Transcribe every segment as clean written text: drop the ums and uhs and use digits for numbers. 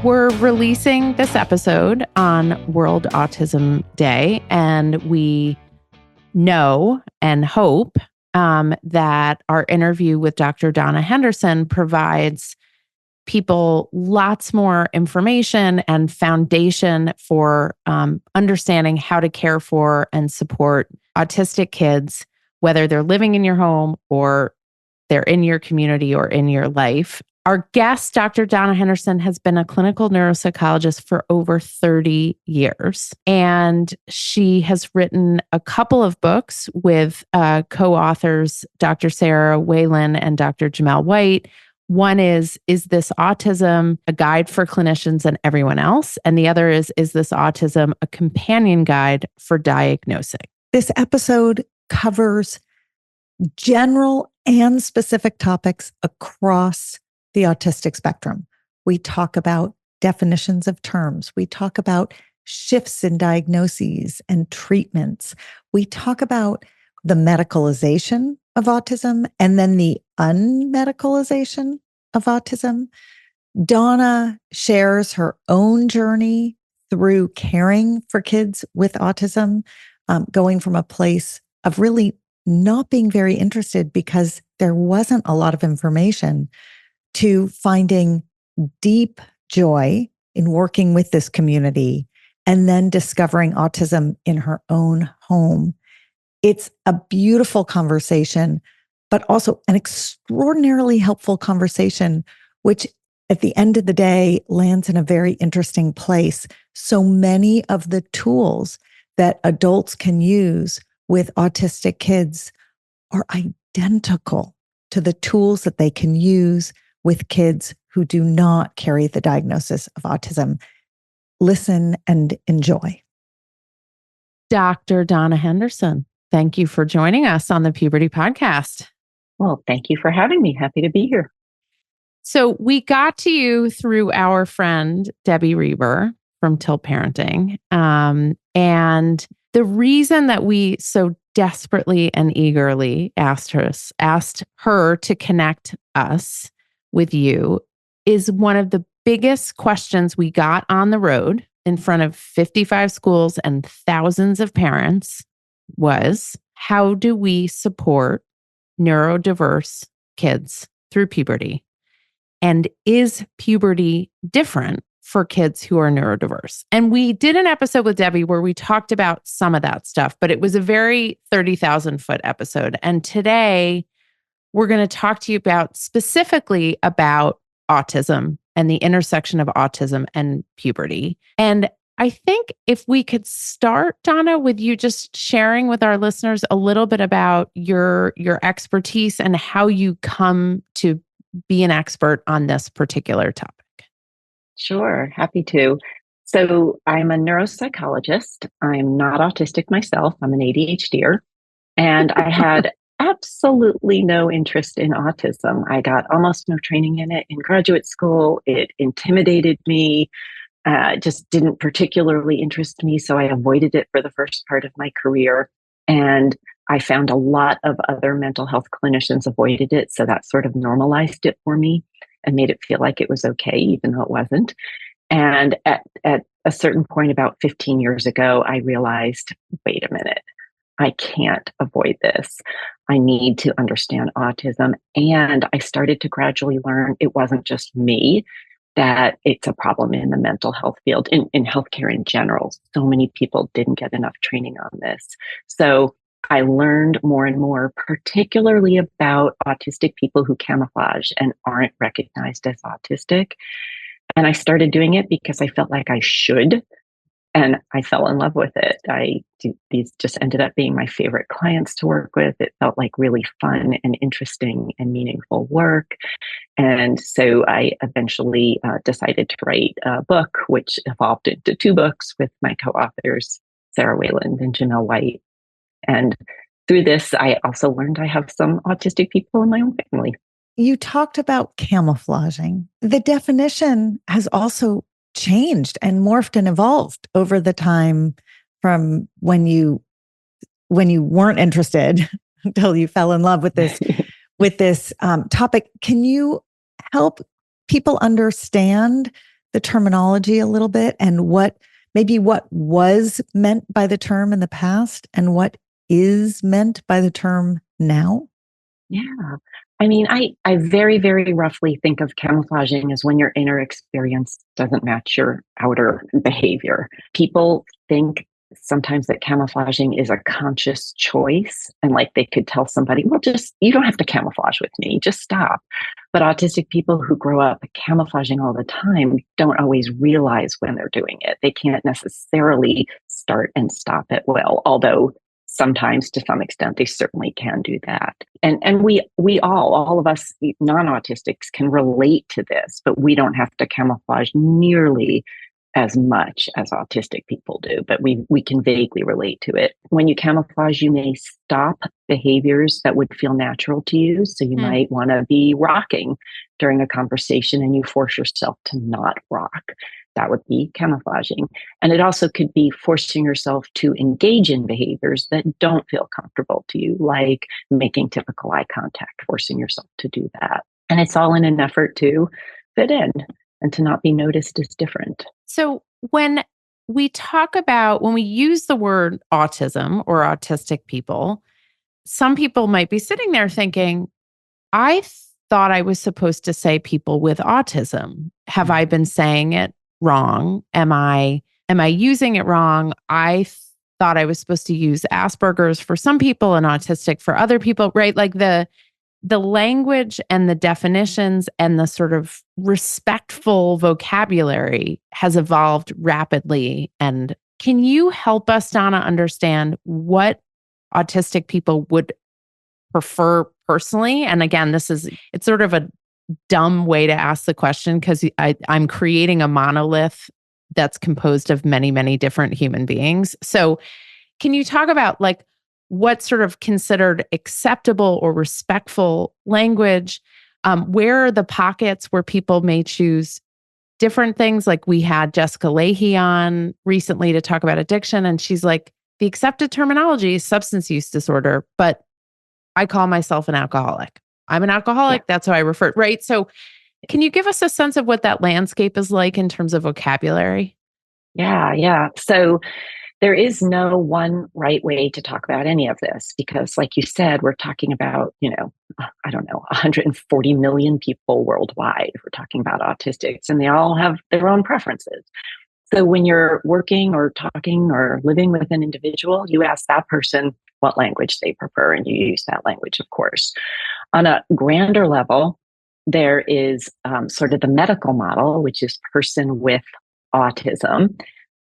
We're releasing this episode on World Autism Day, and we know and hope that our interview with Dr. Donna Henderson provides people lots more information and foundation for understanding how to care for and support autistic kids, whether they're living in your home or they're in your community or in your life. Our guest, Dr. Donna Henderson, has been a clinical neuropsychologist for over 30 years. And she has written a couple of books with co-authors, Dr. Sarah Whalen and Dr. Jamel White. One is This Autism? A Guide for Clinicians and Everyone Else? And the other is This Autism? A Companion Guide for Diagnosing. This episode covers general and specific topics across the autistic spectrum. We talk about definitions of terms. We talk about shifts in diagnoses and treatments. We talk about the medicalization of autism and then the unmedicalization of autism. Donna shares her own journey through caring for kids with autism, going from a place of really not being very interested because there wasn't a lot of information to finding deep joy in working with this community and then discovering autism in her own home. It's a beautiful conversation, but also an extraordinarily helpful conversation, which at the end of the day lands in a very interesting place. So many of the tools that adults can use with autistic kids are identical to the tools that they can use with kids who do not carry the diagnosis of autism. Listen and enjoy. Dr. Donna Henderson, thank you for joining us on the Puberty Podcast. Well, thank you for having me. Happy to be here. So we got to you through our friend, Debbie Reber from Tilt Parenting. And the reason that we so desperately and eagerly asked her to connect us with you is one of the biggest questions we got on the road in front of 55 schools and thousands of parents was, how do we support neurodiverse kids through puberty? And is puberty different for kids who are neurodiverse? And we did an episode with Debbie where we talked about some of that stuff, but it was a very 30,000 foot episode. And today we're going to talk to you specifically about autism and the intersection of autism and puberty. And I think if we could start, Donna, with you just sharing with our listeners a little bit about your expertise and how you come to be an expert on this particular topic. Sure, happy to. So I'm a neuropsychologist. I'm not autistic myself. I'm an ADHDer. And I had absolutely no interest in autism. I got almost no training in it in graduate school. It intimidated me, just didn't particularly interest me. So I avoided it for the first part of my career. And I found a lot of other mental health clinicians avoided it. So that sort of normalized it for me and made it feel like it was okay, even though it wasn't. And at a certain point, about 15 years ago, I realized, wait a minute, I can't avoid this. I need to understand autism. And I started to gradually learn it wasn't just me, that it's a problem in the mental health field, in healthcare in general. So many people didn't get enough training on this. So I learned more and more, particularly about autistic people who camouflage and aren't recognized as autistic. And I started doing it because I felt like I should. And I fell in love with it. These just ended up being my favorite clients to work with. It felt like really fun and interesting and meaningful work. And so I eventually decided to write a book, which evolved into 2 books with my co-authors, Sarah Whalen and Jamel White. And through this, I also learned I have some autistic people in my own family. You talked about camouflaging. The definition has also changed and morphed and evolved over the time from when you weren't interested until you fell in love with this topic. Can you help people understand the terminology a little bit and what was meant by the term in the past and what is meant by the term now? Yeah. I mean, I very, very roughly think of camouflaging as when your inner experience doesn't match your outer behavior. People think sometimes that camouflaging is a conscious choice. And like they could tell somebody, well, you don't have to camouflage with me, just stop. But autistic people who grow up camouflaging all the time don't always realize when they're doing it. They can't necessarily start and stop at will, although sometimes to some extent they certainly can do that. And we all of us non-autistics can relate to this, but we don't have to camouflage nearly as much as autistic people do, but we can vaguely relate to it. When you camouflage, you may stop behaviors that would feel natural to you. So you might want to be rocking during a conversation and you force yourself to not rock. That would be camouflaging. And it also could be forcing yourself to engage in behaviors that don't feel comfortable to you, like making typical eye contact, forcing yourself to do that. And it's all in an effort to fit in and to not be noticed as different. So when we use the word autism or autistic people, some people might be sitting there thinking, I thought I was supposed to say people with autism. Have I been saying it wrong? Am I using it wrong? I thought I was supposed to use Asperger's for some people and autistic for other people, right? Like the language and the definitions and the sort of respectful vocabulary has evolved rapidly. And can you help us, Donna, understand what autistic people would prefer personally? And again, it's sort of a dumb way to ask the question because I'm creating a monolith that's composed of many, many different human beings. So can you talk about like what's sort of considered acceptable or respectful language? Where are the pockets where people may choose different things? Like we had Jessica Leahy on recently to talk about addiction. And she's like, the accepted terminology is substance use disorder, but I call myself an alcoholic. I'm an alcoholic. That's how I refer. Right. So can you give us a sense of what that landscape is like in terms of vocabulary? Yeah. So there is no one right way to talk about any of this because, like you said, we're talking about, 140 million people worldwide. We're talking about autistics, and they all have their own preferences. So when you're working or talking or living with an individual, you ask that person what language they prefer, and you use that language, of course. On a grander level, there is sort of the medical model, which is person with autism.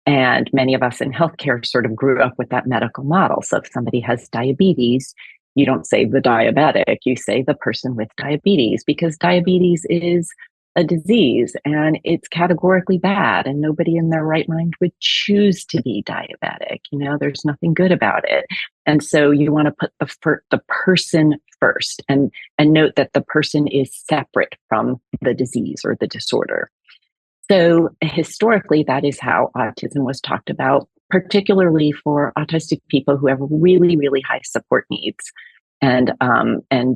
And many of us in healthcare sort of grew up with that medical model. So if somebody has diabetes, you don't say the diabetic, you say the person with diabetes, because diabetes is a disease and it's categorically bad and nobody in their right mind would choose to be diabetic. There's nothing good about it. And so you want to put the person first and note that the person is separate from the disease or the disorder. So historically, that is how autism was talked about, particularly for autistic people who have really, really high support needs. And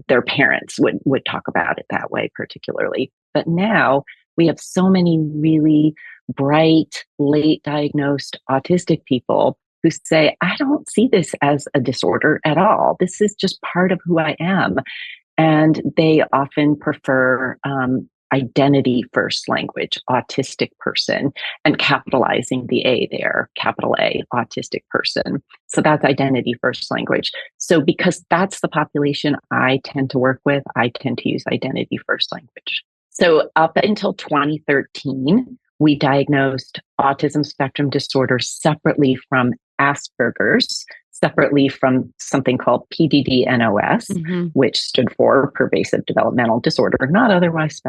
their parents would talk about it that way, particularly. But now we have so many really bright, late diagnosed autistic people who say, I don't see this as a disorder at all. This is just part of who I am. And they often prefer identity first language, autistic person, and capitalizing the A there, capital A, autistic person. So that's identity first language. So because that's the population I tend to work with, I tend to use identity first language. So up until 2013, we diagnosed autism spectrum disorder separately from Asperger's, separately from something called PDD-NOS, which stood for pervasive developmental disorder, not otherwise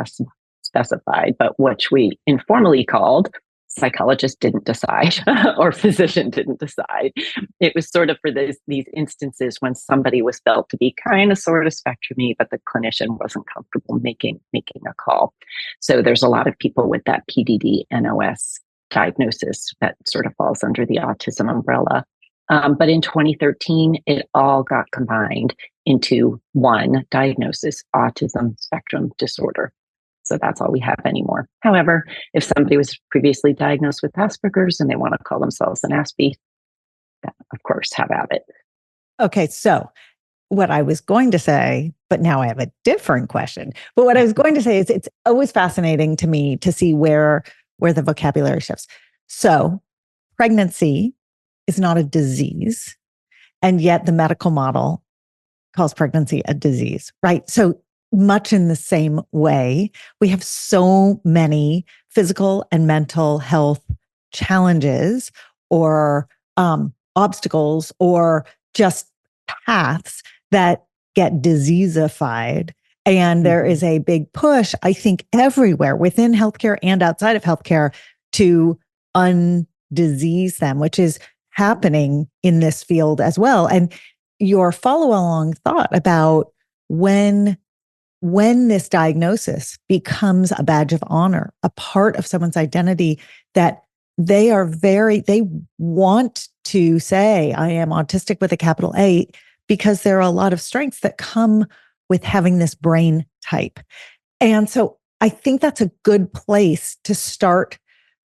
specified, but which we informally called psychologist didn't decide or physician didn't decide. It was sort of for these instances when somebody was felt to be kind of sort of spectrumy, but the clinician wasn't comfortable making a call. So there's a lot of people with that PDD-NOS diagnosis that sort of falls under the autism umbrella. But in 2013, it all got combined into one diagnosis, autism spectrum disorder. So that's all we have anymore. However, if somebody was previously diagnosed with Asperger's and they want to call themselves an Aspie, of course, have at it. Okay, so what I was going to say, but now I have a different question. But what I was going to say is it's always fascinating to me to see where the vocabulary shifts. So pregnancy is not a disease, and yet the medical model calls pregnancy a disease, right? So much in the same way, we have so many physical and mental health challenges or obstacles or just paths that get diseasified. And there is a big push, I think, everywhere within healthcare and outside of healthcare to undisease them, which is happening in this field as well. And your follow-along thought about when this diagnosis becomes a badge of honor, a part of someone's identity that they want to say, I am autistic with a capital A, because there are a lot of strengths that come with having this brain type. And so I think that's a good place to start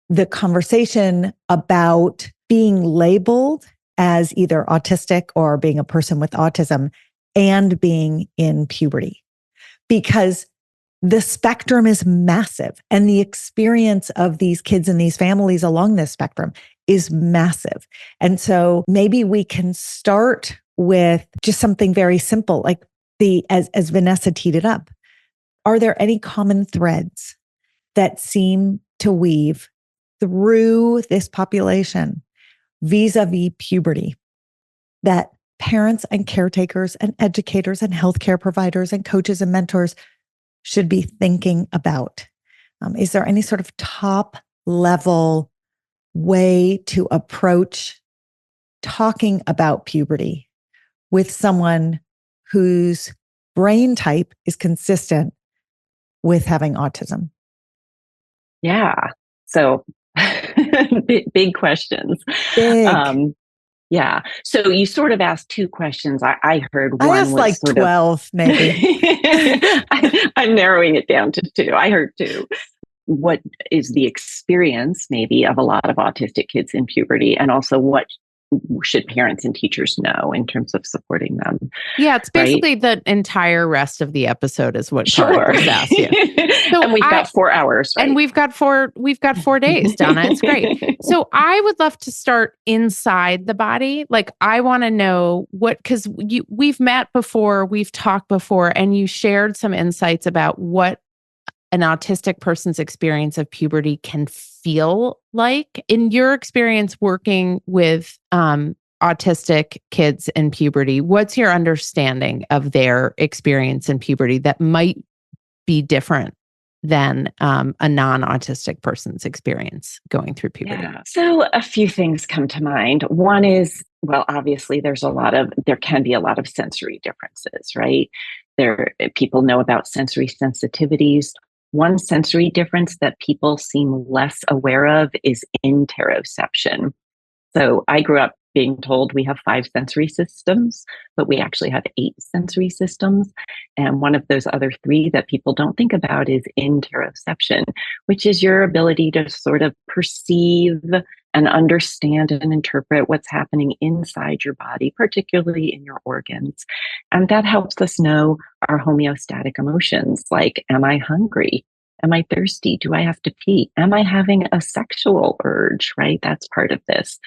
the conversation about being labeled as either autistic or being a person with autism and being in puberty, because the spectrum is massive and the experience of these kids and these families along this spectrum is massive. And so maybe we can start with just something very simple, like as Vanessa teed it up. Are there any common threads that seem to weave through this population vis-a-vis puberty that parents and caretakers and educators and healthcare providers and coaches and mentors should be thinking about? Is there any sort of top level way to approach talking about puberty with someone whose brain type is consistent with having autism? Yeah. So big questions. Big. Yeah. So you sort of asked two questions. I heard one I asked was like sort 12, maybe. I'm narrowing it down to two. I heard two. What is the experience maybe of a lot of autistic kids in puberty? And also what should parents and teachers know in terms of supporting them? Yeah, it's Right? basically the entire rest of the episode is what Sure. Karen just asked you. So and we've got 4 hours, right? And we've got 4 days, Donna. It's great. So I would love to start inside the body. Like I want to know because we've met before, we've talked before, and you shared some insights about what an autistic person's experience of puberty can feel like. In your experience working with autistic kids in puberty, what's your understanding of their experience in puberty that might be different than a non-autistic person's experience going through puberty? Yeah. So a few things come to mind. One is, well, obviously there can be a lot of sensory differences, right? People know about sensory sensitivities. One sensory difference that people seem less aware of is interoception. So I grew up being told we have 5 sensory systems, but we actually have 8 sensory systems. And one of those other 3 that people don't think about is interoception, which is your ability to sort of perceive and understand and interpret what's happening inside your body, particularly in your organs. And that helps us know our homeostatic emotions, like, am I hungry? Am I thirsty? Do I have to pee? Am I having a sexual urge, right? That's part of this.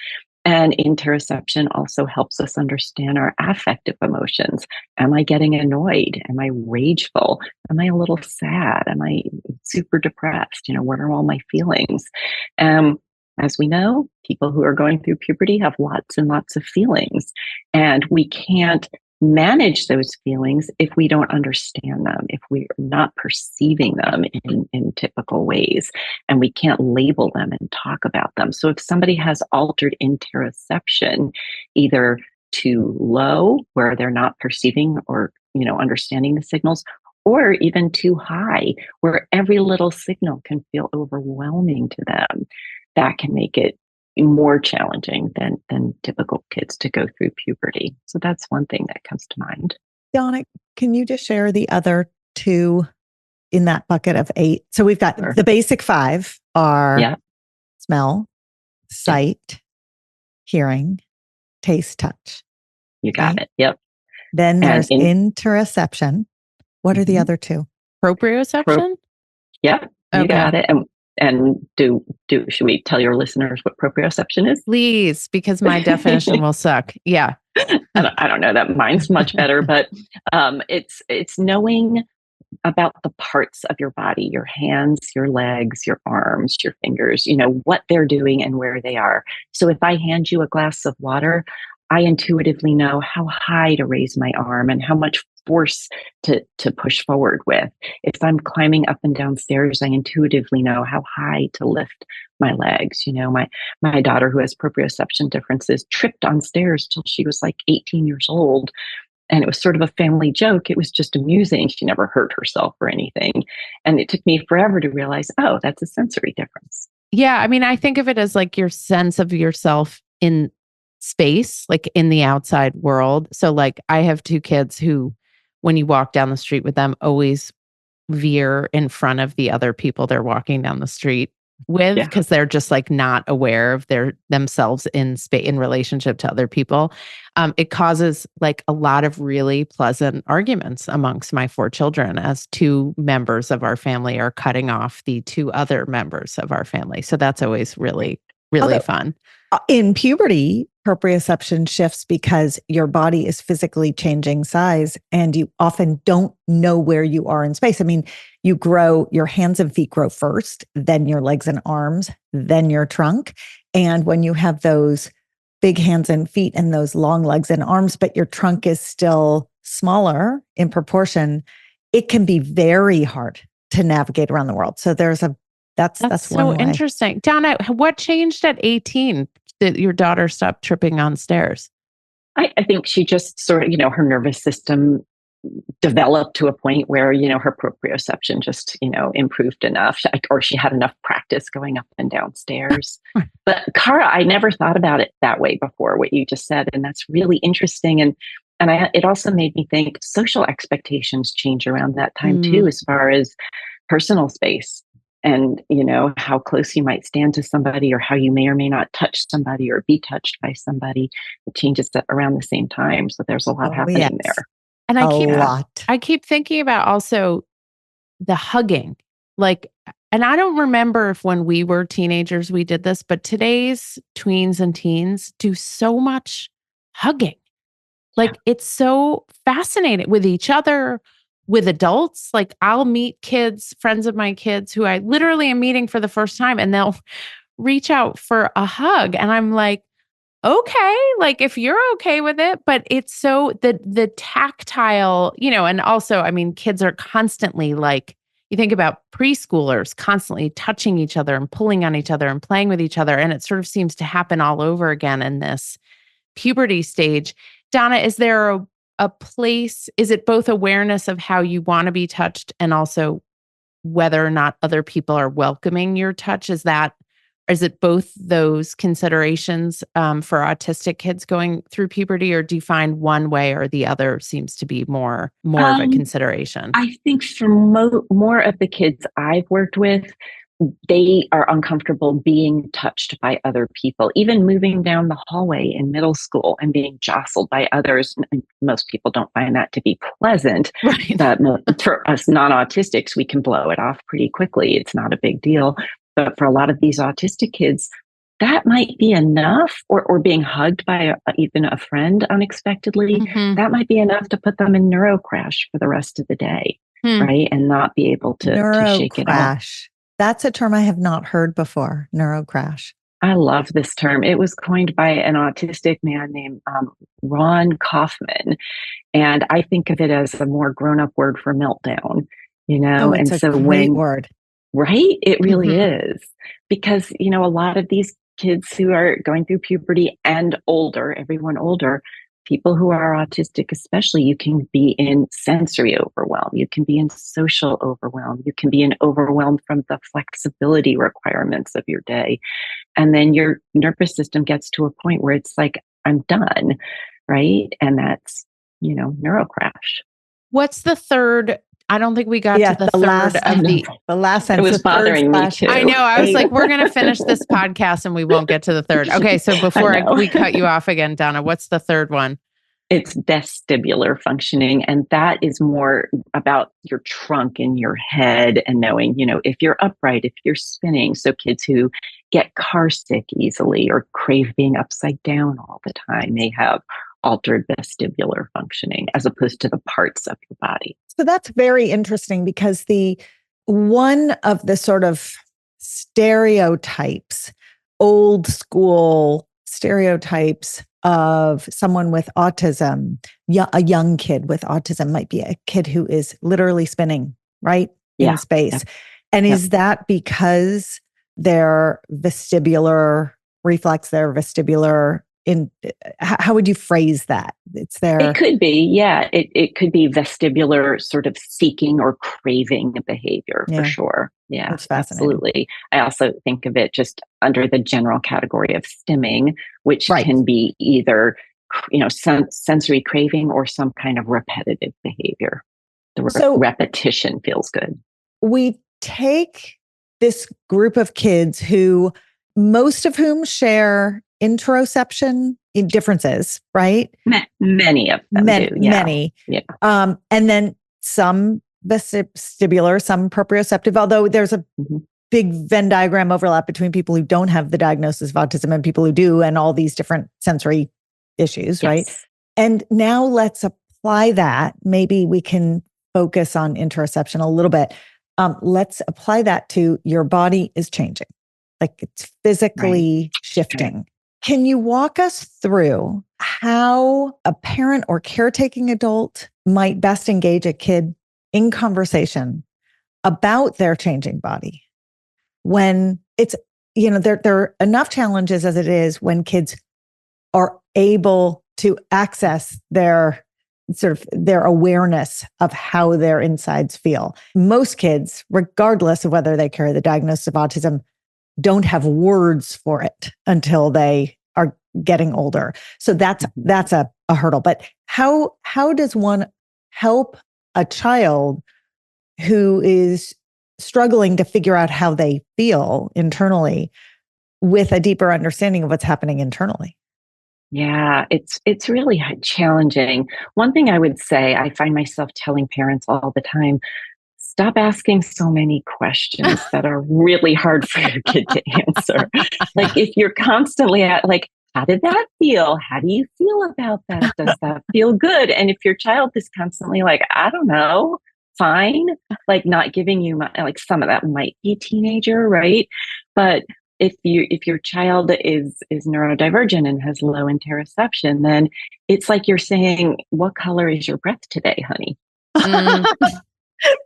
And interoception also helps us understand our affective emotions. Am I getting annoyed? Am I rageful? Am I a little sad? Am I super depressed? What are all my feelings? As we know, people who are going through puberty have lots and lots of feelings, and we can't manage those feelings if we don't understand them, if we're not perceiving them in typical ways, and we can't label them and talk about them. So if somebody has altered interoception, either too low, where they're not perceiving or understanding the signals, or even too high, where every little signal can feel overwhelming to them, that can make it more challenging than typical kids to go through puberty. So that's one thing that comes to mind. Donna, can you just share the other 2 in that bucket of 8. So we've got the basic 5 are smell, sight, hearing, taste, touch. You got it. Yep. Then there's interoception. What are the other 2? Proprioception? Yep. You got it. And should we tell your listeners what proprioception is? Please, because my definition will suck. Yeah. I don't know that mine's much better, but it's knowing about the parts of your body, your hands, your legs, your arms, your fingers, what they're doing and where they are. So if I hand you a glass of water, I intuitively know how high to raise my arm and how much force to push forward with. If I'm climbing up and down stairs, I intuitively know how high to lift my legs. My daughter, who has proprioception differences, tripped on stairs till she was like 18 years old. And it was sort of a family joke. It was just amusing. She never hurt herself or anything. And it took me forever to realize, oh, that's a sensory difference. Yeah. I mean, I think of it as like your sense of yourself in space, like in the outside world. So like I have 2 kids who, when you walk down the street with them, always veer in front of the other people they're walking down the street with, because they're just like not aware of themselves in space in relationship to other people. It causes like a lot of really pleasant arguments amongst my 4 children as 2 members of our family are cutting off the 2 other members of our family. So that's always really, really fun. In puberty, proprioception shifts because your body is physically changing size and you often don't know where you are in space. I mean, your hands and feet grow first, then your legs and arms, then your trunk. And when you have those big hands and feet and those long legs and arms, but your trunk is still smaller in proportion, it can be very hard to navigate around the world. So that's so one way. Interesting. Donna, what changed at 18 that your daughter stopped tripping on stairs? I think she just sort of, her nervous system developed to a point where, her proprioception just, improved enough, or she had enough practice going up and down stairs. But Cara, I never thought about it that way before, what you just said. And that's really interesting. And it also made me think social expectations change around that time too, as far as personal space. And, how close you might stand to somebody or how you may or may not touch somebody or be touched by somebody. It changes around the same time. So there's a lot happening there. And I keep thinking about also the hugging. And I don't remember if when we were teenagers we did this, but today's tweens and teens do so much hugging. It's so fascinating with each other, with adults. Like I'll meet friends of my kids who I literally am meeting for the first time, and they'll reach out for a hug. And I'm like, okay, if you're okay with it, but it's so the tactile, and also, I mean, kids are constantly you think about preschoolers constantly touching each other and pulling on each other and playing with each other. And it sort of seems to happen all over again in this puberty stage. Donna, is there a place, is it both awareness of how you want to be touched and also whether or not other people are welcoming your touch? Is it both those considerations for autistic kids going through puberty, or do you find one way or the other seems to be more of a consideration? I think for more of the kids I've worked with, they are uncomfortable being touched by other people, even moving down the hallway in middle school and being jostled by others. And most people don't find that to be pleasant. Right. But for us non-autistics, we can blow it off pretty quickly. It's not a big deal. But for a lot of these autistic kids, that might be enough, or being hugged by even a friend unexpectedly, that might be enough to put them in neurocrash for the rest of the day, right? And not be able to shake it off. That's a term I have not heard before, neurocrash. I love this term. It was coined by an autistic man named Ron Kaufman. And I think of it as a more grown-up word for meltdown, It's a great word. Right? It really is. Because, a lot of these kids who are going through puberty and older, everyone older, people who are autistic especially, you can be in sensory overwhelm. You can be in social overwhelm. You can be in overwhelm from the flexibility requirements of your day. And then your nervous system gets to a point where it's like, I'm done, right? And that's, neurocrash. What's the third I don't think we got Yeah, to the the third last- of I know. the. last It sentence. was the third bothering me slash too. I know. I was eight. like, we're going to finish this podcast and we won't get to the third. Okay. So before know. we cut you off again, Donna, what's the third one? It's vestibular functioning. And that is more about your trunk and your head and knowing, if you're upright, if you're spinning. So kids who get car sick easily or crave being upside down all the time, they have altered vestibular functioning as opposed to the parts of your body. So that's very interesting because one of the sort of stereotypes, old school stereotypes of someone with autism, a young kid with autism might be a kid who is literally spinning, right? Yeah. In space. Yep. And Yep. is that because their vestibular reflex, their vestibular how would you phrase that? It could be, yeah. It could be vestibular sort of seeking or craving behavior for sure. Yeah, that's fascinating. Absolutely. I also think of it just under the general category of stimming, which can be either, sensory craving or some kind of repetitive behavior. The repetition feels good. We take this group of kids who, most of whom share interoception in differences, right? Many of them do. Yeah. Many. Yeah. And then some vestibular, some proprioceptive, although there's a big Venn diagram overlap between people who don't have the diagnosis of autism and people who do, and all these different sensory issues, right? And now let's apply that. Maybe we can focus on interoception a little bit. Let's apply that to your body is changing. Like it's physically shifting. Right. Can you walk us through how a parent or caretaking adult might best engage a kid in conversation about their changing body when it's, there are enough challenges as it is when kids are able to access their awareness of how their insides feel. Most kids, regardless of whether they carry the diagnosis of autism, don't have words for it until they are getting older. So that's a hurdle. But how does one help a child who is struggling to figure out how they feel internally with a deeper understanding of what's happening internally? Yeah, it's really challenging. One thing I would say, I find myself telling parents all the time, stop asking so many questions that are really hard for your kid to answer. Like if you're constantly how did that feel? How do you feel about that? Does that feel good? And if your child is constantly like, I don't know, fine, like not giving you some of that might be teenager, right? But if your child is neurodivergent and has low interoception, then it's like you're saying, what color is your breath today, honey?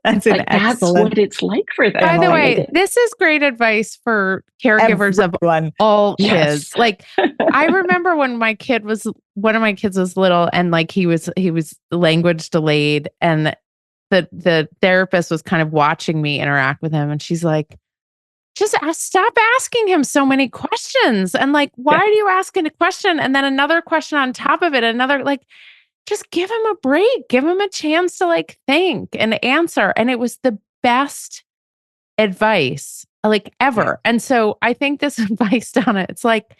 That's that's what it's like for them. By the way, this is great advice for caregivers of all kids. Like I remember when one of my kids was little and like he was language delayed, and the therapist was kind of watching me interact with him, and she's like, just stop asking him so many questions. And like, why are you asking a question and then another question on top of it? Just give him a break, give him a chance to like think and answer. And it was the best advice ever. Yeah. And so I think this advice, Donna, it's like,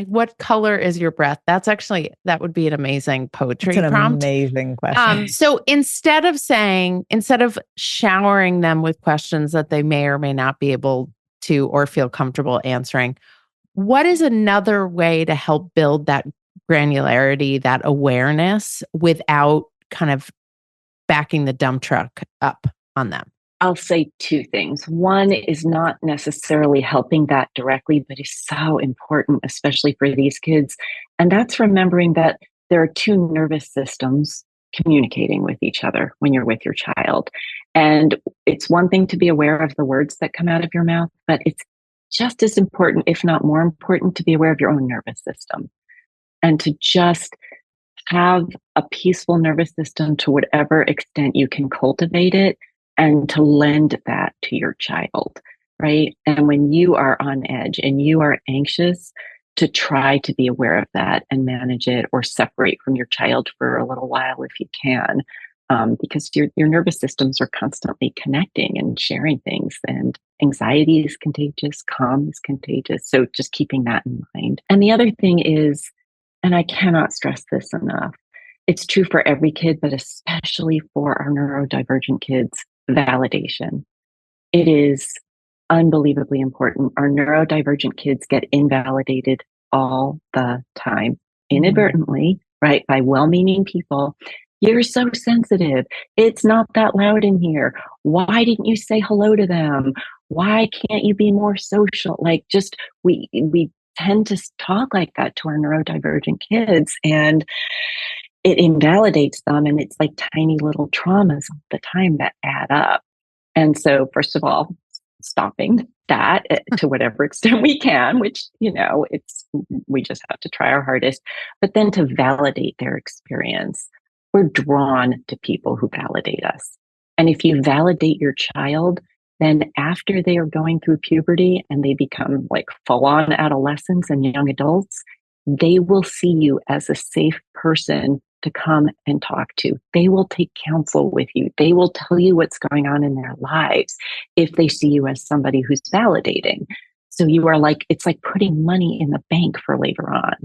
what color is your breath? That would be an amazing poetry prompt. Amazing question. So instead of showering them with questions that they may or may not be able to or feel comfortable answering, what is another way to help build that granularity, that awareness without kind of backing the dump truck up on them? I'll say two things. One is not necessarily helping that directly, but is so important, especially for these kids. And that's remembering that there are two nervous systems communicating with each other when you're with your child. And it's one thing to be aware of the words that come out of your mouth, but it's just as important, if not more important, to be aware of your own nervous system and to just have a peaceful nervous system to whatever extent you can cultivate it, and to lend that to your child, right? And when you are on edge and you are anxious, to try to be aware of that and manage it or separate from your child for a little while if you can. because your nervous systems are constantly connecting and sharing things, and anxiety is contagious, calm is contagious. So just keeping that in mind. And the other thing is, and I cannot stress this enough, it's true for every kid, but especially for our neurodivergent kids, validation. It is unbelievably important. Our neurodivergent kids get invalidated all the time, inadvertently, right? By well-meaning people. You're so sensitive. It's not that loud in here. Why didn't you say hello to them? Why can't you be more social? Like, just we tend to talk like that to our neurodivergent kids, and it invalidates them. And it's like tiny little traumas all the time that add up. And so, first of all, stopping that to whatever extent we can, which, we just have to try our hardest, but then to validate their experience. We're drawn to people who validate us. And if you validate your child, then after they are going through puberty and they become like full-on adolescents and young adults, they will see you as a safe person to come and talk to. They will take counsel with you. They will tell you what's going on in their lives if they see you as somebody who's validating. So you are like, it's like putting money in the bank for later on.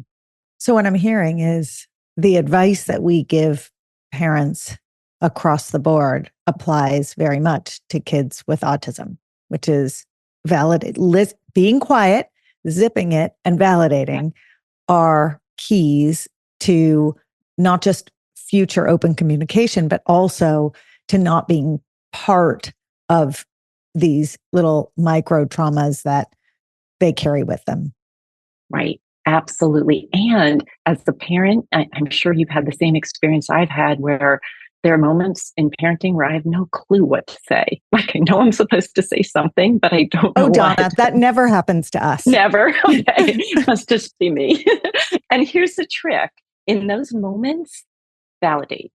So what I'm hearing is the advice that we give parents across the board applies very much to kids with autism, which is being quiet, zipping it, and validating are keys to not just future open communication, but also to not being part of these little micro traumas that they carry with them. Right. Absolutely. And as a parent, I'm sure you've had the same experience I've had, where there are moments in parenting where I have no clue what to say. Like, I know I'm supposed to say something, but I don't know. Oh, Donna, what. That never happens to us. Never. Okay. Must just be me. And here's the trick. In those moments, validate.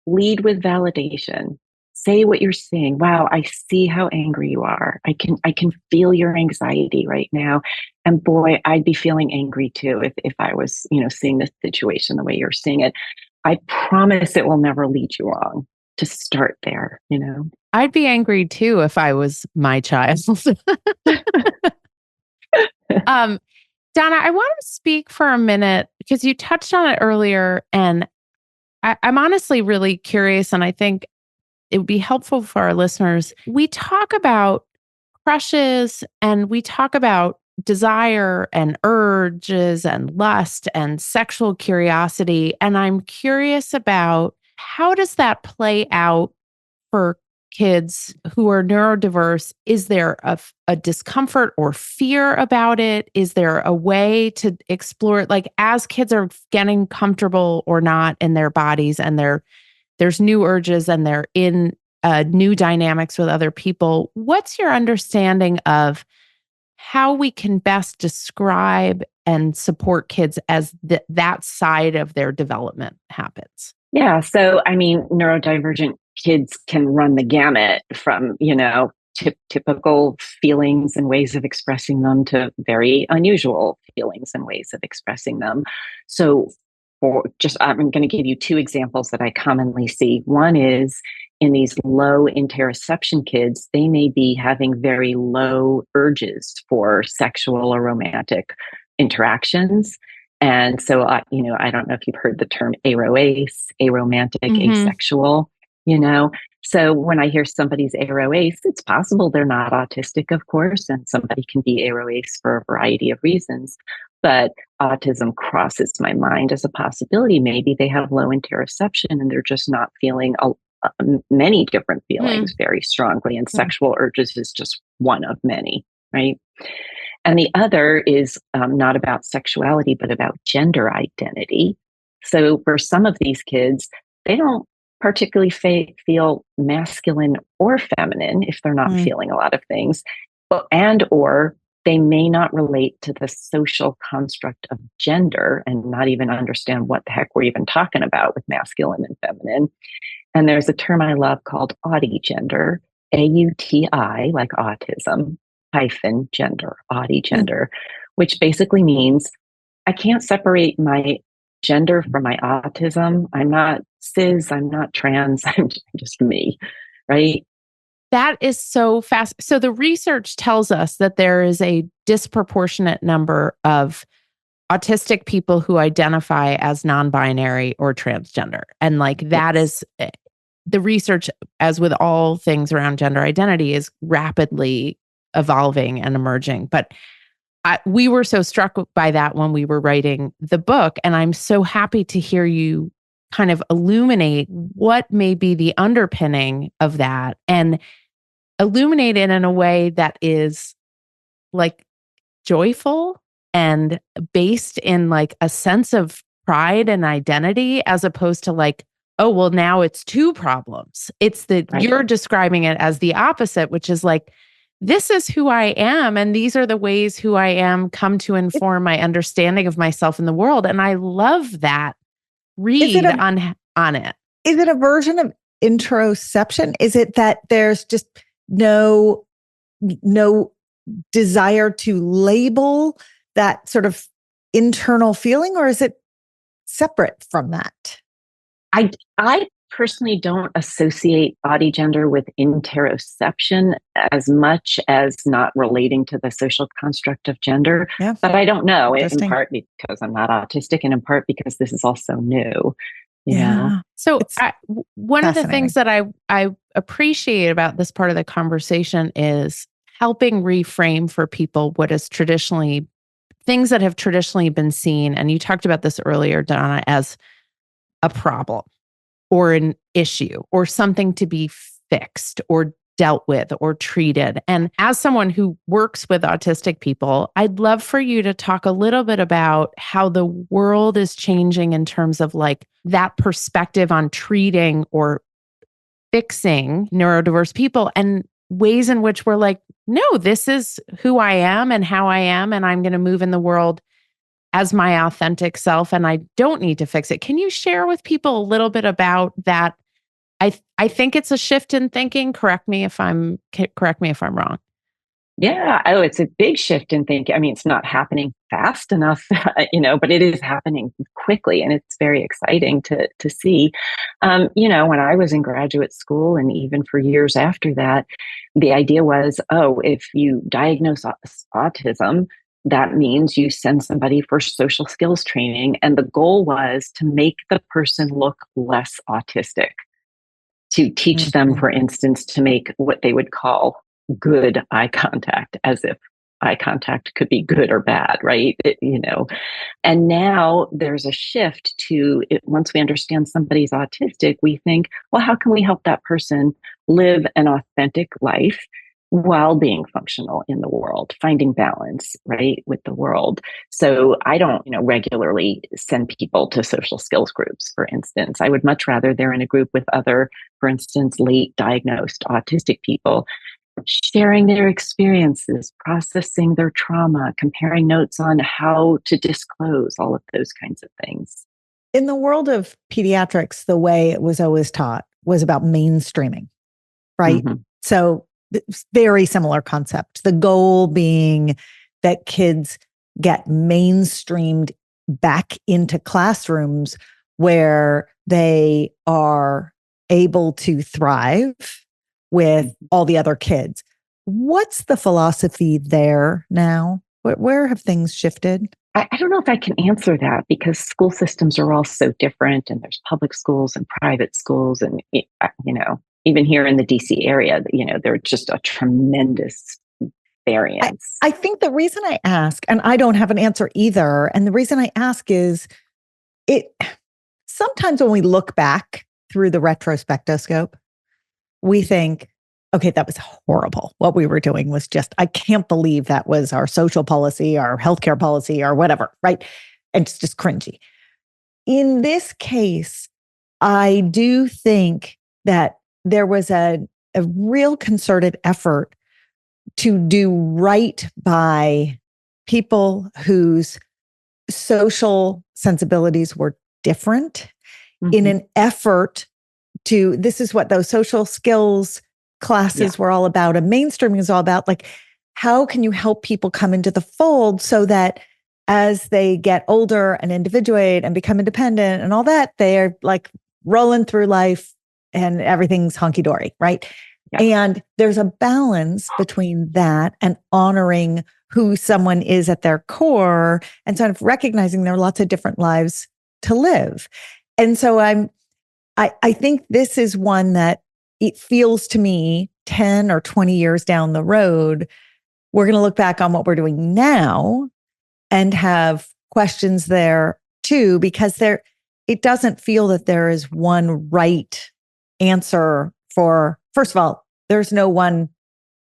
Lead with validation. Say what you're saying. Wow, I see how angry you are. I can feel your anxiety right now. And boy, I'd be feeling angry too if I was, seeing this situation the way you're seeing it. I promise it will never lead you wrong. To start there, I'd be angry too if I was my child. Donna, I want to speak for a minute because you touched on it earlier, and I'm honestly really curious, and I think it would be helpful for our listeners. We talk about crushes and we talk about desire and urges and lust and sexual curiosity. And I'm curious about, how does that play out for kids who are neurodiverse? Is there a discomfort or fear about it? Is there a way to explore it? Like, as kids are getting comfortable or not in their bodies, and there's new urges and they're in new dynamics with other people, what's your understanding of how we can best describe and support kids as that side of their development happens? Yeah. So, neurodivergent kids can run the gamut from, typical feelings and ways of expressing them to very unusual feelings and ways of expressing them. So, I'm going to give you two examples that I commonly see. One is in these low interoception kids, they may be having very low urges for sexual or romantic interactions. And so, I don't know if you've heard the term aroace, aromantic, asexual, So when I hear somebody's aroace, it's possible they're not autistic, of course, and somebody can be aroace for a variety of reasons. But autism crosses my mind as a possibility. Maybe they have low interoception and they're just not feeling many different feelings very strongly. And sexual urges is just one of many, right? And the other is not about sexuality, but about gender identity. So for some of these kids, they don't particularly feel masculine or feminine if they're not feeling a lot of things, or they may not relate to the social construct of gender and not even understand what the heck we're even talking about with masculine and feminine. And there's a term I love called autigender, AUTI, like autism, hyphen gender, autigender, which basically means I can't separate my gender for my autism. I'm not cis, I'm not trans, I'm just me, right? That is so fast. So the research tells us that there is a disproportionate number of autistic people who identify as non-binary or transgender. And like that is the research, as with all things around gender identity, is rapidly evolving and emerging. But we were so struck by that when we were writing the book. And I'm so happy to hear you kind of illuminate what may be the underpinning of that and illuminate it in a way that is like joyful and based in like a sense of pride and identity, as opposed to like, oh, well, now it's two problems. It's that Right. You're describing it as the opposite, which is like, this is who I am. And these are the ways who I am come to inform my understanding of myself in the world. And I love that read on it. Is it a version of introception? Is it that there's just no desire to label that sort of internal feeling, or is it separate from that? I personally don't associate body gender with interoception as much as not relating to the social construct of gender. Yeah. But I don't know, in part because I'm not autistic and in part because this is also new. You know? So one of the things that I appreciate about this part of the conversation is helping reframe for people what is traditionally, things that have traditionally been seen. And you talked about this earlier, Donna, as a problem or an issue or something to be fixed or dealt with or treated. And as someone who works with autistic people, I'd love for you to talk a little bit about how the world is changing in terms of like that perspective on treating or fixing neurodiverse people and ways in which we're like, no, this is who I am and how I am, and I'm going to move in the world as my authentic self, and I don't need to fix it. Can you share with people a little bit about that? I think it's a shift in thinking. Correct me if I'm wrong. Yeah. Oh, it's a big shift in thinking. I mean, it's not happening fast enough, but it is happening quickly, and it's very exciting to see. When I was in graduate school, and even for years after that, the idea was, oh, if you diagnose autism, that means you send somebody for social skills training, and the goal was to make the person look less autistic, to teach them, for instance, to make what they would call good eye contact, as if eye contact could be good or bad, right? And now there's a shift to it. Once we understand somebody's autistic, we think, well, how can we help that person live an authentic life while being functional in the world, finding balance, right, with the world? So I don't, regularly send people to social skills groups, for instance. I would much rather they're in a group with other, for instance, late diagnosed autistic people, sharing their experiences, processing their trauma, comparing notes on how to disclose, all of those kinds of things. In the world of pediatrics, the way it was always taught was about mainstreaming, right? Mm-hmm. So very similar concept. The goal being that kids get mainstreamed back into classrooms where they are able to thrive with all the other kids. What's the philosophy there now? Where have things shifted? I don't know if I can answer that, because school systems are all so different, and there's public schools and private schools. And, even here in the DC area, there's just a tremendous variance. I think the reason I ask, and I don't have an answer either, and the reason I ask is sometimes when we look back through the retrospectoscope, we think, okay, that was horrible. What we were doing was I can't believe that was our social policy, our healthcare policy, or whatever, right? And it's just cringy. In this case, I do think that there was a real concerted effort to do right by people whose social sensibilities were different, in an effort to, this is what those social skills classes were all about, and mainstreaming is all about. Like, how can you help people come into the fold so that as they get older and individuate and become independent and all that, they are like rolling through life and everything's hunky dory, right? Yeah. And there's a balance between that and honoring who someone is at their core and sort of recognizing there are lots of different lives to live. And so I think this is one that it feels to me 10 or 20 years down the road, we're going to look back on what we're doing now and have questions there too, because it doesn't feel that there is one right answer for, first of all, there's no one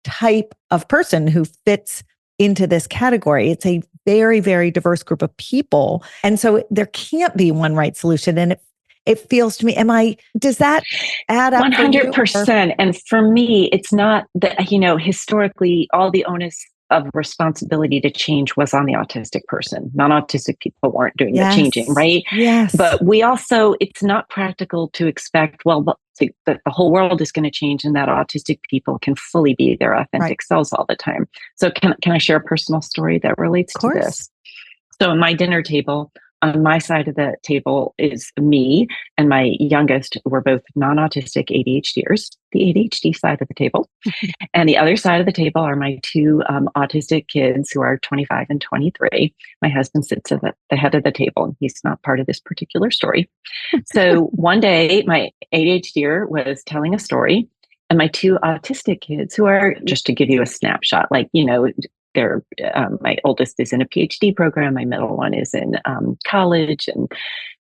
type of person who fits into this category. It's a very, very diverse group of people. And so there can't be one right solution. And it feels to me, does that add up? 100%. And for me, it's not that, historically, all the onus of responsibility to change was on the autistic person. Non-autistic people weren't doing the changing, right? Yes. But we also, it's not practical to expect, that the whole world is going to change and that autistic people can fully be their authentic selves all the time. So can I share a personal story that relates to this? So in my dinner table, on my side of the table is me and my youngest. We're both non-autistic ADHDers, the ADHD side of the table. And the other side of the table are my two autistic kids who are 25 and 23. My husband sits at the head of the table, and he's not part of this particular story. So one day, my ADHDer was telling a story, and my two autistic kids, who are, just to give you a snapshot, my oldest is in a PhD program. My middle one is in college, and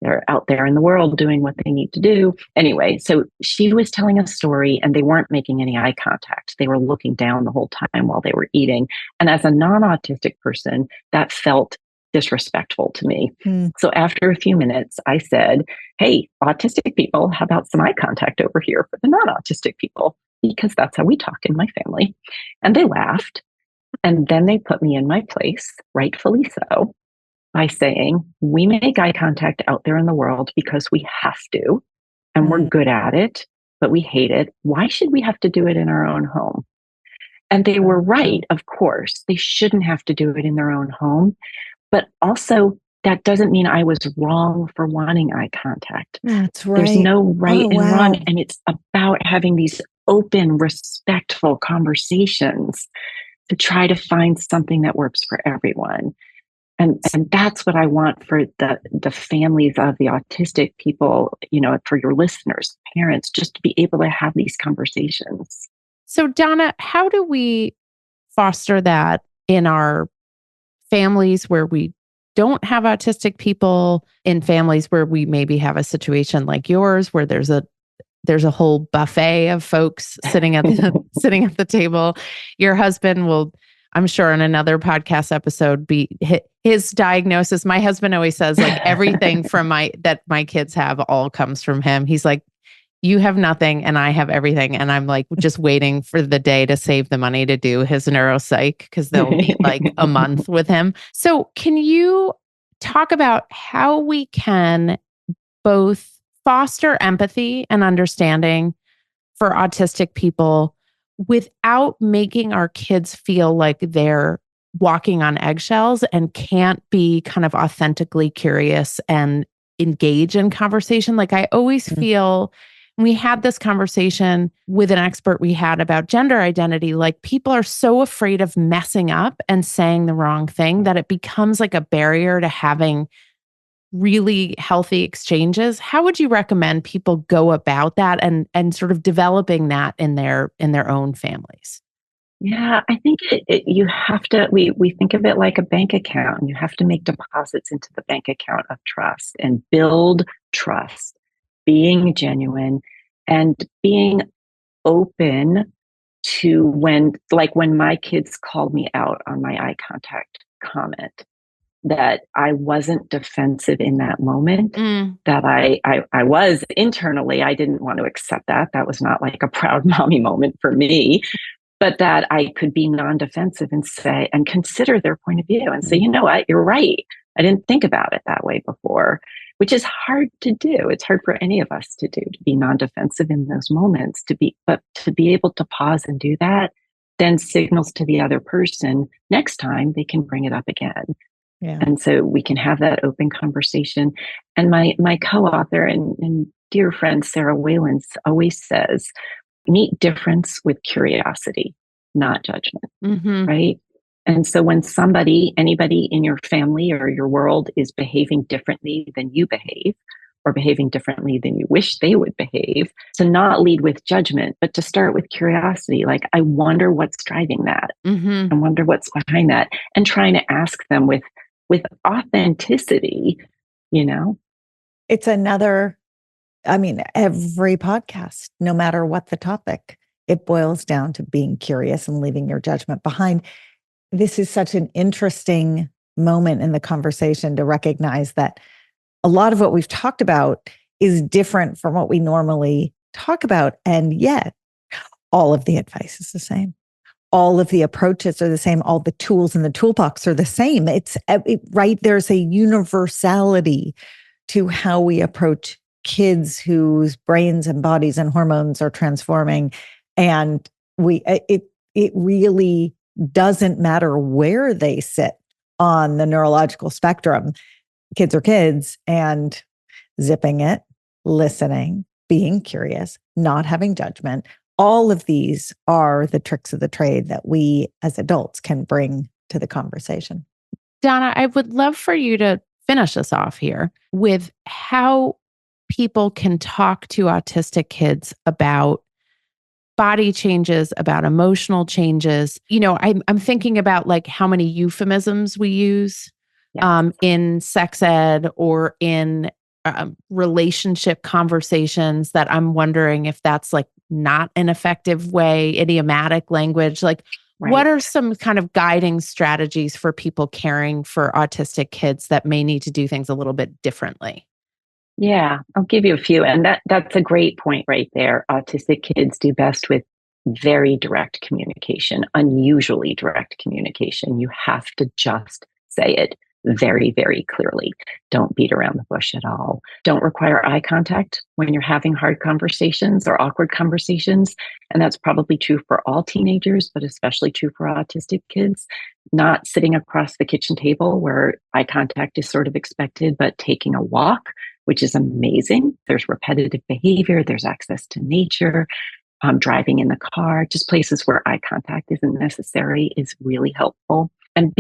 they're out there in the world doing what they need to do. Anyway, so she was telling a story and they weren't making any eye contact. They were looking down the whole time while they were eating. And as a non-autistic person, that felt disrespectful to me. So after a few minutes, I said, hey, autistic people, how about some eye contact over here for the non-autistic people? Because that's how we talk in my family. And they laughed. And then they put me in my place, rightfully so, by saying, we make eye contact out there in the world because we have to, and we're good at it, but we hate it. Why should we have to do it in our own home? And they were right, of course. They shouldn't have to do it in their own home. But also, that doesn't mean I was wrong for wanting eye contact. That's right. There's no right and wrong. And it's about having these open, respectful conversations to try to find something that works for everyone. And that's what I want for the families of the autistic people, for your listeners, parents, just to be able to have these conversations. So Donna, how do we foster that in our families where we don't have autistic people, in families where we maybe have a situation like yours, where there's a whole buffet of folks sitting at the table? Your husband will, I'm sure, in another podcast episode, be his diagnosis. My husband always says, like, everything that my kids have all comes from him. He's like, you have nothing and I have everything. And I'm like, just waiting for the day to save the money to do his neuropsych, because they'll meet like a month with him. So can you talk about how we can both foster empathy and understanding for autistic people without making our kids feel like they're walking on eggshells and can't be kind of authentically curious and engage in conversation? Like, I always feel, we had this conversation with an expert we had about gender identity, like people are so afraid of messing up and saying the wrong thing that it becomes like a barrier to having really healthy exchanges. How would you recommend people go about that and sort of developing that in their own families? Yeah, I think you have to, we think of it like a bank account, and you have to make deposits into the bank account of trust and build trust, being genuine and being open to when my kids called me out on my eye contact comment, that I wasn't defensive in that moment, that I was internally, I didn't want to accept that. That was not like a proud mommy moment for me, but that I could be non-defensive and say, and consider their point of view and say, you know what, you're right. I didn't think about it that way before, which is hard to do. It's hard for any of us to do, to be non-defensive in those moments, but to be able to pause and do that then signals to the other person next time they can bring it up again. Yeah. And so we can have that open conversation. And my co-author and dear friend Sarah Whalens always says, meet difference with curiosity, not judgment, Mm-hmm. right? And so when anybody in your family or your world is behaving differently than you behave, or behaving differently than you wish they would behave, to not lead with judgment, but to start with curiosity. Like, I wonder what's driving that. Mm-hmm. I wonder what's behind that. And trying to ask them with authenticity, you know? It's another, I mean, every podcast, no matter what the topic, it boils down to being curious and leaving your judgment behind. This is such an interesting moment in the conversation to recognize that a lot of what we've talked about is different from what we normally talk about. And yet, all of the advice is the same. All of the approaches are the same. All the tools in the toolbox are the same. Right. There's a universality to how we approach kids whose brains and bodies and hormones are transforming. And it really doesn't matter where they sit on the neurological spectrum. Kids are kids, and zipping it, listening, being curious, not having judgment. All of these are the tricks of the trade that we as adults can bring to the conversation. Donna, I would love for you to finish us off here with how people can talk to autistic kids about body changes, about emotional changes. I'm thinking about like how many euphemisms we use in sex ed or in relationship conversations, that I'm wondering if that's like not an effective way, idiomatic language. Like, what are some kind of guiding strategies for people caring for autistic kids that may need to do things a little bit differently? Yeah, I'll give you a few. And that's a great point right there. Autistic kids do best with very direct communication, unusually direct communication. You have to just say it very, very clearly. Don't beat around the bush at all. Don't require eye contact when you're having hard conversations or awkward conversations. And that's probably true for all teenagers, but especially true for autistic kids. Not sitting across the kitchen table where eye contact is sort of expected, but taking a walk, which is amazing. There's repetitive behavior, there's access to nature, driving in the car, just places where eye contact isn't necessary is really helpful. And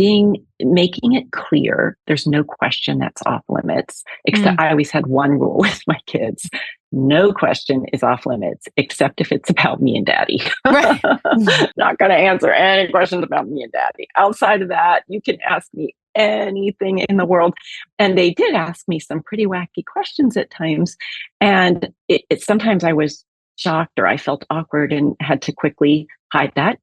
making it clear, there's no question that's off limits. Except I always had one rule with my kids: no question is off limits, except if it's about me and daddy. Right. Not going to answer any questions about me and daddy. Outside of that, you can ask me anything in the world. And they did ask me some pretty wacky questions at times. And sometimes I was shocked or I felt awkward and had to quickly hide that,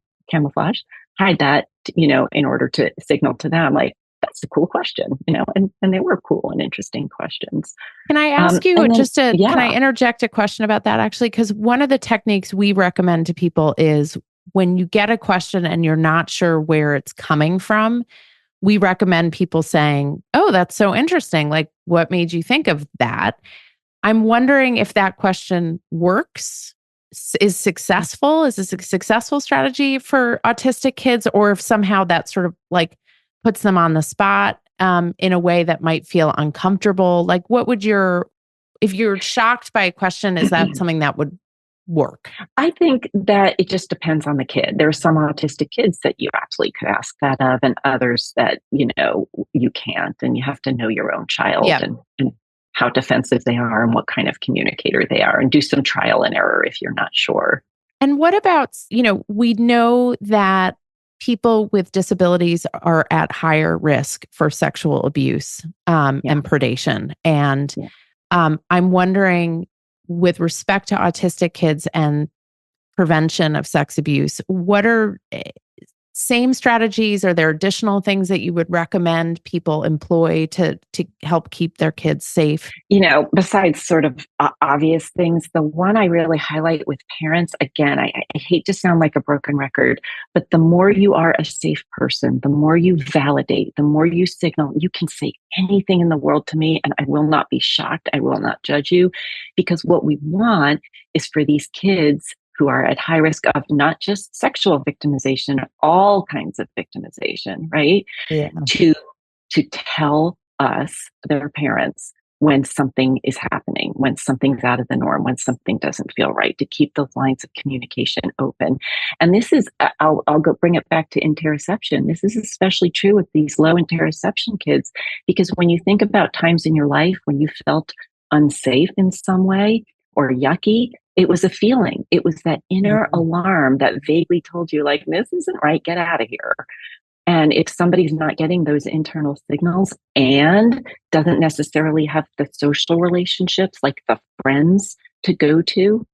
hide that, in order to signal to them, like, that's a cool question, and they were cool and interesting questions. Can I ask you can I Yeah. interject a question about that actually? Because one of the techniques we recommend to people is when you get a question and you're not sure where it's coming from, we recommend people saying, "Oh, that's so interesting. Like, what made you think of that?" I'm wondering if that question works, is successful. Is this a successful strategy for autistic kids, or if somehow that sort of like puts them on the spot in a way that might feel uncomfortable? Like, if you're shocked by a question, is that something that would work? I think that it just depends on the kid. There are some autistic kids that you absolutely could ask that of, and others that, you can't, and you have to know your own child and how defensive they are and what kind of communicator they are, and do some trial and error if you're not sure. And what about, we know that people with disabilities are at higher risk for sexual abuse and predation. And I'm wondering, with respect to autistic kids and prevention of sex abuse, what are same strategies? Are there additional things that you would recommend people employ to help keep their kids safe? Besides sort of obvious things, the one I really highlight with parents, again, I hate to sound like a broken record, but the more you are a safe person, the more you validate, the more you signal, you can say anything in the world to me and I will not be shocked. I will not judge you, because what we want is for these kids who are at high risk of not just sexual victimization, all kinds of victimization, right? Yeah. To to tell us, their parents, when something is happening, when something's out of the norm, when something doesn't feel right, to keep those lines of communication open. And this is, I'll go bring it back to interoception. This is especially true with these low interoception kids, because when you think about times in your life when you felt unsafe in some way or yucky, it was a feeling. It was that inner alarm that vaguely told you, like, this isn't right, get out of here. And if somebody's not getting those internal signals and doesn't necessarily have the social relationships, like the friends to go to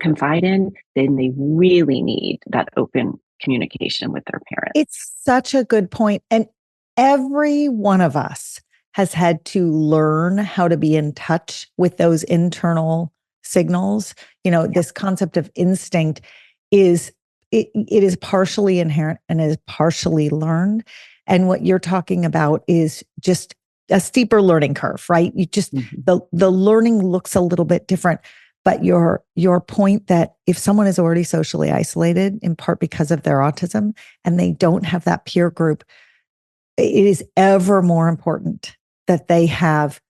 confide in, then they really need that open communication with their parents. It's such a good point. And every one of us has had to learn how to be in touch with those internal signals. This concept of instinct is it is partially inherent and is partially learned. And what you're talking about is just a steeper learning curve, right? You just the learning looks a little bit different. But your point that if someone is already socially isolated, in part because of their autism, and they don't have that peer group, it is ever more important that they have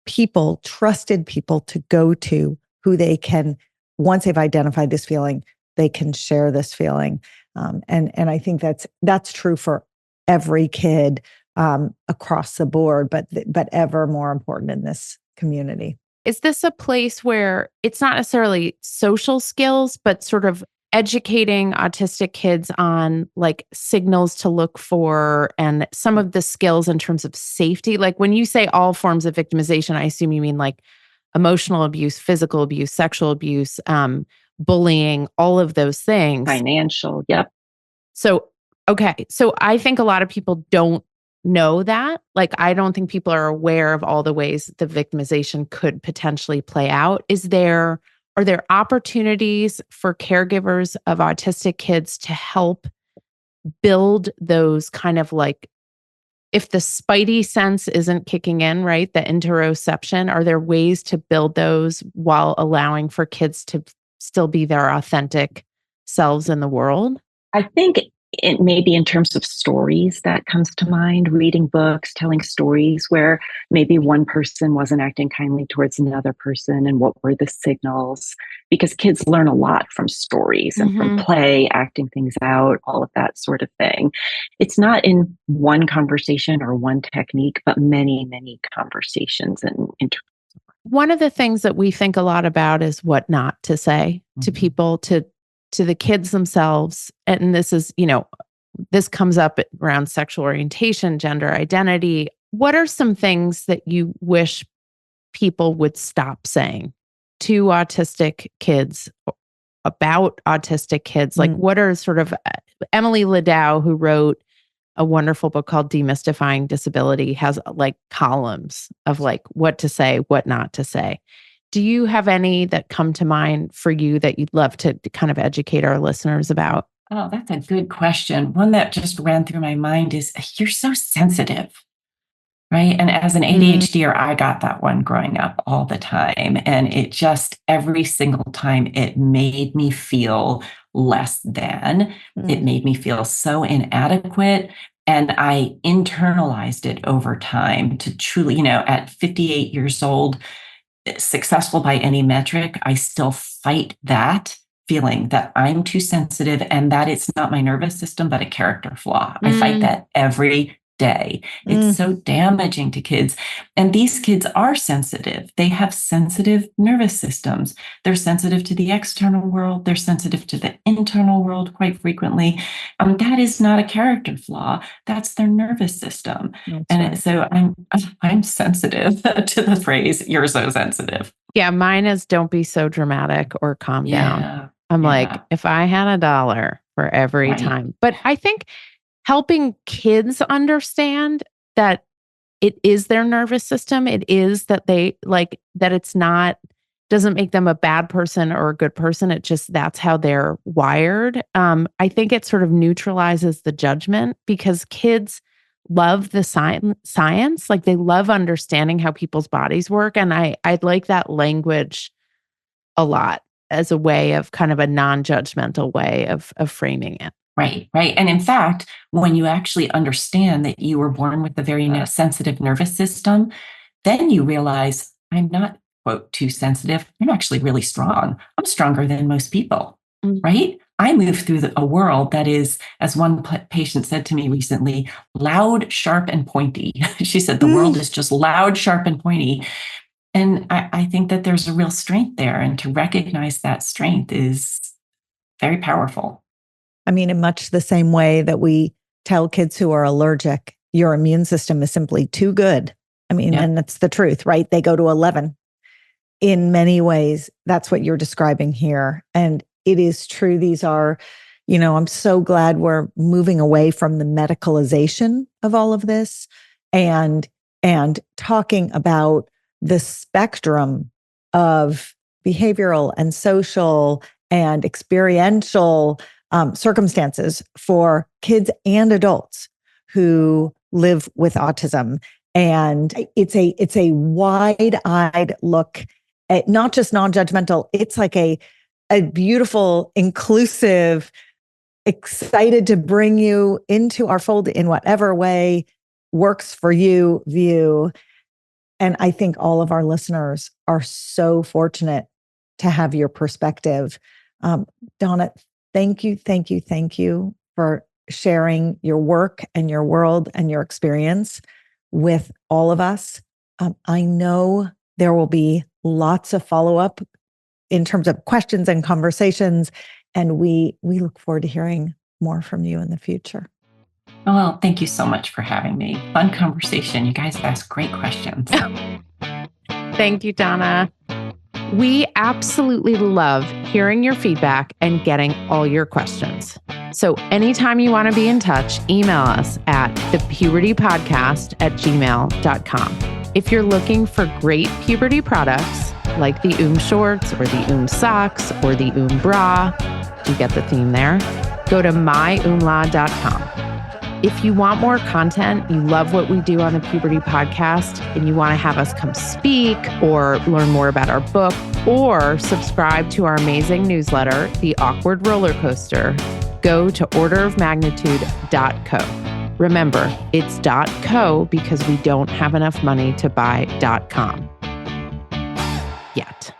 people, trusted people to go to, who they can, once they've identified this feeling, they can share this feeling. And I think that's true for every kid across the board, but ever more important in this community. Is this a place where it's not necessarily social skills, but sort of educating autistic kids on like signals to look for and some of the skills in terms of safety? Like when you say all forms of victimization, I assume you mean like emotional abuse, physical abuse, sexual abuse, bullying, all of those things. Financial, yep. So, okay. So I think a lot of people don't know that. Like, I don't think people are aware of all the ways the victimization could potentially play out. Are there opportunities for caregivers of autistic kids to help build those kind of like, if the spidey sense isn't kicking in, right? The interoception, are there ways to build those while allowing for kids to still be their authentic selves in the world? I think it may be in terms of stories that comes to mind, reading books, telling stories where maybe one person wasn't acting kindly towards another person, and what were the signals, because kids learn a lot from stories and from play, acting things out, all of that sort of thing. It's not in one conversation or one technique, but many, many conversations and one of the things that we think a lot about is what not to say to people, to the kids themselves. And this is, this comes up around sexual orientation, gender identity. What are some things that you wish people would stop saying to autistic kids, about autistic kids? Like, what are sort of Emily Ladau, who wrote a wonderful book called Demystifying Disability, has like columns of like what to say, what not to say. Do you have any that come to mind for you that you'd love to kind of educate our listeners about? Oh, that's a good question. One that just ran through my mind is, you're so sensitive, right? And as an ADHDer, I got that one growing up all the time. And it just, every single time, it made me feel less than. It made me feel so inadequate. And I internalized it over time to truly, at 58 years old, successful by any metric, I still fight that feeling that I'm too sensitive and that it's not my nervous system, but a character flaw. I fight that every day. It's so damaging to kids. And these kids are sensitive. They have sensitive nervous systems. They're sensitive to the external world. They're sensitive to the internal world quite frequently. That is not a character flaw. That's their nervous system. So I'm sensitive to the phrase, "You're so sensitive." Yeah, mine is "Don't be so dramatic" or "Calm down." I'm like, if I had $1 for every time. But I think helping kids understand that it is their nervous system. It is that they like that it's not, doesn't make them a bad person or a good person. It just, that's how they're wired. I think it sort of neutralizes the judgment, because kids love the science. Like they love understanding how people's bodies work. And I'd like that language a lot as a way of kind of a non-judgmental way of framing it. Right, right. And in fact, when you actually understand that you were born with a very sensitive nervous system, then you realize I'm not, quote, too sensitive. I'm actually really strong. I'm stronger than most people, right? I move through a world that is, as one patient said to me recently, loud, sharp, and pointy. She said, the world is just loud, sharp, and pointy. And I think that there's a real strength there. And to recognize that strength is very powerful. I mean, in much the same way that we tell kids who are allergic, your immune system is simply too good. I mean, and that's the truth, right? They go to 11. In many ways, that's what you're describing here. And it is true. These are, I'm so glad we're moving away from the medicalization of all of this and talking about the spectrum of behavioral and social and experiential circumstances for kids and adults who live with autism. And it's a wide-eyed look at not just non-judgmental, it's like a beautiful, inclusive, excited to bring you into our fold in whatever way works for you view. And I think all of our listeners are so fortunate to have your perspective. Donna, thank you for sharing your work and your world and your experience with all of us. I know there will be lots of follow-up in terms of questions and conversations, and we look forward to hearing more from you in the future. Well, thank you so much for having me. Fun conversation. You guys ask great questions. Thank you, Donna. We absolutely love hearing your feedback and getting all your questions. So anytime you want to be in touch, email us at thepubertypodcast@gmail.com. If you're looking for great puberty products like the shorts or the socks or the bra, you get the theme there, go to myumla.com. If you want more content, you love what we do on the Puberty Podcast, and you want to have us come speak or learn more about our book or subscribe to our amazing newsletter, The Awkward Roller Coaster, go to orderofmagnitude.co. Remember, it's .co because we don't have enough money to buy .com yet.